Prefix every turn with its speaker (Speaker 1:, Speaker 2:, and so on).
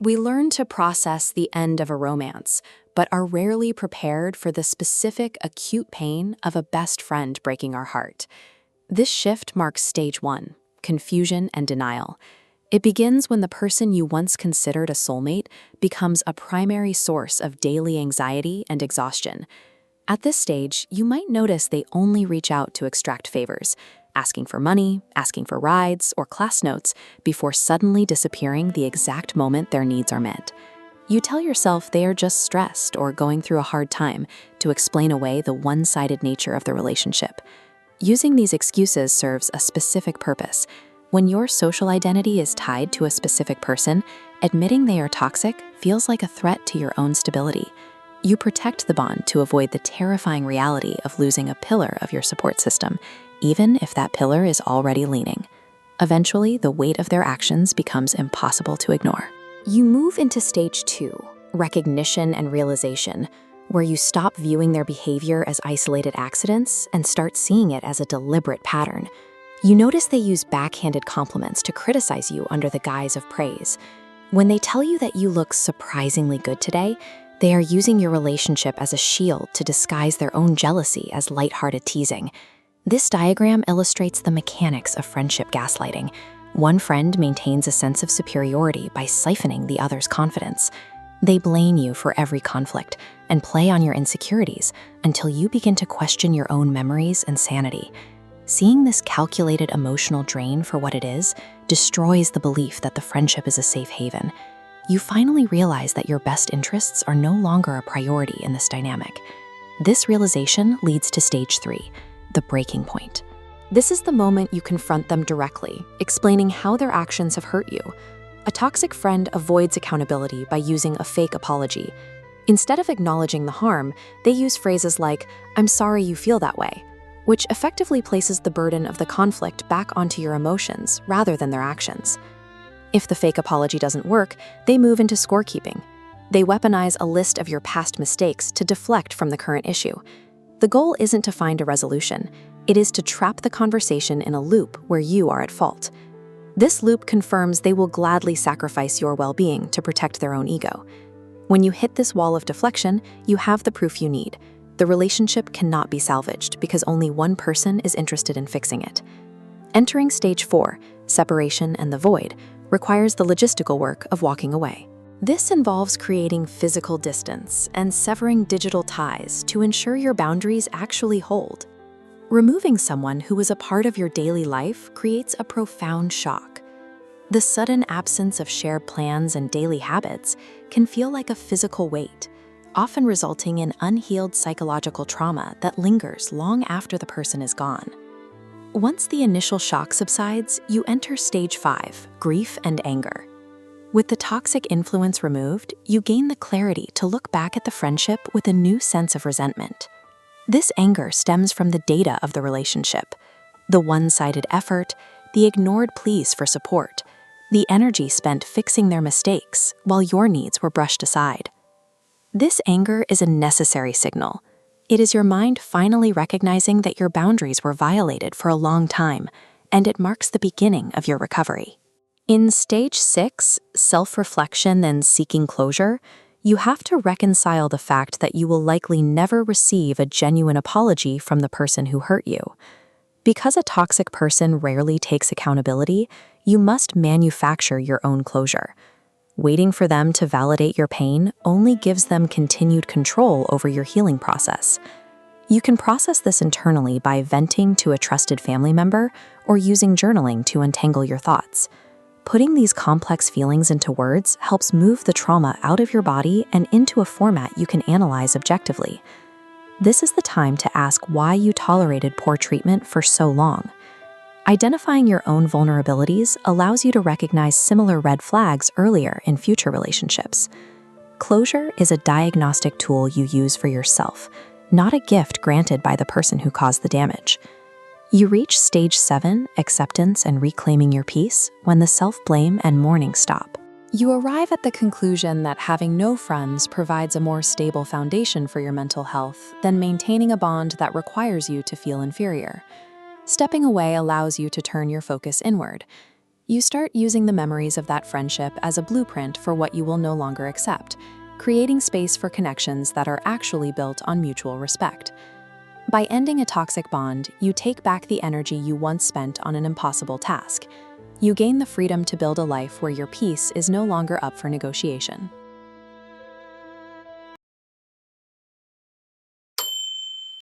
Speaker 1: We learn to process the end of a romance, but are rarely prepared for the specific acute pain of a best friend breaking our heart. This shift marks stage 1, confusion and denial. It begins when the person you once considered a soulmate becomes a primary source of daily anxiety and exhaustion. At this stage, you might notice they only reach out to extract favors, asking for money, asking for rides, or class notes before suddenly disappearing the exact moment their needs are met. You tell yourself they are just stressed or going through a hard time to explain away the one-sided nature of the relationship. Using these excuses serves a specific purpose. When your social identity is tied to a specific person, admitting they are toxic feels like a threat to your own stability. You protect the bond to avoid the terrifying reality of losing a pillar of your support system, even if that pillar is already leaning. Eventually, the weight of their actions becomes impossible to ignore. You move into stage 2, recognition and realization, where you stop viewing their behavior as isolated accidents and start seeing it as a deliberate pattern. You notice they use backhanded compliments to criticize you under the guise of praise. When they tell you that you look surprisingly good today, they are using your relationship as a shield to disguise their own jealousy as lighthearted teasing. This diagram illustrates the mechanics of friendship gaslighting. One friend maintains a sense of superiority by siphoning the other's confidence. They blame you for every conflict and play on your insecurities until you begin to question your own memories and sanity. Seeing this calculated emotional drain for what it is destroys the belief that the friendship is a safe haven. You finally realize that your best interests are no longer a priority in this dynamic. This realization leads to stage 3, the breaking point. This is the moment you confront them directly, explaining how their actions have hurt you. A toxic friend avoids accountability by using a fake apology. Instead of acknowledging the harm, they use phrases like, "I'm sorry you feel that way," which effectively places the burden of the conflict back onto your emotions rather than their actions. If the fake apology doesn't work, they move into scorekeeping. They weaponize a list of your past mistakes to deflect from the current issue. The goal isn't to find a resolution. It is to trap the conversation in a loop where you are at fault. This loop confirms they will gladly sacrifice your well-being to protect their own ego. When you hit this wall of deflection, you have the proof you need. The relationship cannot be salvaged because only one person is interested in fixing it. Entering stage 4, separation and the void, requires the logistical work of walking away. This involves creating physical distance and severing digital ties to ensure your boundaries actually hold. Removing someone who was a part of your daily life creates a profound shock. The sudden absence of shared plans and daily habits can feel like a physical weight, often resulting in unhealed psychological trauma that lingers long after the person is gone. Once the initial shock subsides, you enter stage 5, grief and anger. With the toxic influence removed, you gain the clarity to look back at the friendship with a new sense of resentment. This anger stems from the data of the relationship, the one-sided effort, the ignored pleas for support, the energy spent fixing their mistakes while your needs were brushed aside. This anger is a necessary signal. It is your mind finally recognizing that your boundaries were violated for a long time, and it marks the beginning of your recovery. In stage 6, self-reflection and seeking closure, you have to reconcile the fact that you will likely never receive a genuine apology from the person who hurt you. Because a toxic person rarely takes accountability, you must manufacture your own closure. Waiting for them to validate your pain only gives them continued control over your healing process. You can process this internally by venting to a trusted family member or using journaling to untangle your thoughts. Putting these complex feelings into words helps move the trauma out of your body and into a format you can analyze objectively. This is the time to ask why you tolerated poor treatment for so long. Identifying your own vulnerabilities allows you to recognize similar red flags earlier in future relationships. Closure is a diagnostic tool you use for yourself, not a gift granted by the person who caused the damage. You reach stage 7, acceptance and reclaiming your peace, when the self-blame and mourning stop. You arrive at the conclusion that having no friends provides a more stable foundation for your mental health than maintaining a bond that requires you to feel inferior. Stepping away allows you to turn your focus inward. You start using the memories of that friendship as a blueprint for what you will no longer accept, creating space for connections that are actually built on mutual respect. By ending a toxic bond, you take back the energy you once spent on an impossible task. You gain the freedom to build a life where your peace is no longer up for negotiation.